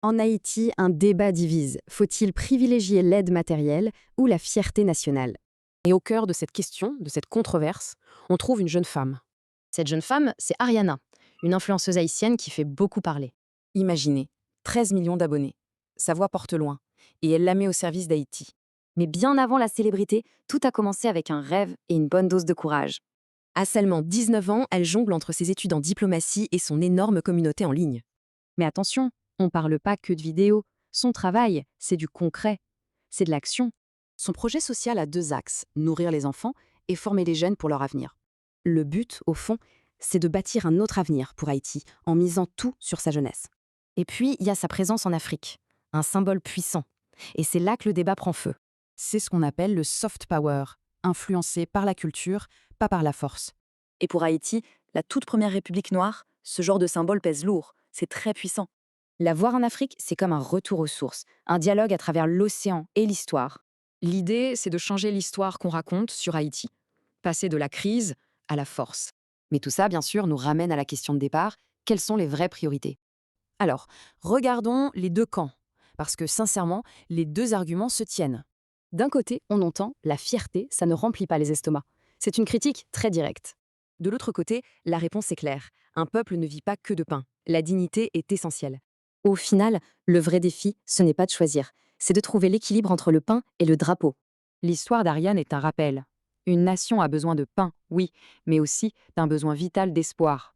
En Haïti, un débat divise. Faut-il privilégier l'aide matérielle ou la fierté nationale? Et au cœur de cette question, de cette controverse, on trouve une jeune femme. Cette jeune femme, c'est Ariana, une influenceuse haïtienne qui fait beaucoup parler. Imaginez, 13 millions d'abonnés. Sa voix porte loin, et elle la met au service d'Haïti. Mais bien avant la célébrité, tout a commencé avec un rêve et une bonne dose de courage. À seulement 19 ans, elle jongle entre ses études en diplomatie et son énorme communauté en ligne. Mais attention, on ne parle pas que de vidéos. Son travail, c'est du concret, c'est de l'action. Son projet social a deux axes, nourrir les enfants et former les jeunes pour leur avenir. Le but, au fond, c'est de bâtir un autre avenir pour Haïti en misant tout sur sa jeunesse. Et puis, il y a sa présence en Afrique, un symbole puissant. Et c'est là que le débat prend feu. C'est ce qu'on appelle le soft power, influencé par la culture, pas par la force. Et pour Haïti, la toute première république noire, ce genre de symbole pèse lourd, c'est très puissant. La voir en Afrique, c'est comme un retour aux sources, un dialogue à travers l'océan et l'histoire. L'idée, c'est de changer l'histoire qu'on raconte sur Haïti, passer de la crise à la force. Mais tout ça, bien sûr, nous ramène à la question de départ, quelles sont les vraies priorités? Alors, regardons les deux camps, parce que sincèrement, les deux arguments se tiennent. D'un côté, on entend la fierté, ça ne remplit pas les estomacs. C'est une critique très directe. De l'autre côté, la réponse est claire. Un peuple ne vit pas que de pain. La dignité est essentielle. Au final, le vrai défi, ce n'est pas de choisir, c'est de trouver l'équilibre entre le pain et le drapeau. L'histoire d'Ariane est un rappel. Une nation a besoin de pain, oui, mais aussi d'un besoin vital d'espoir.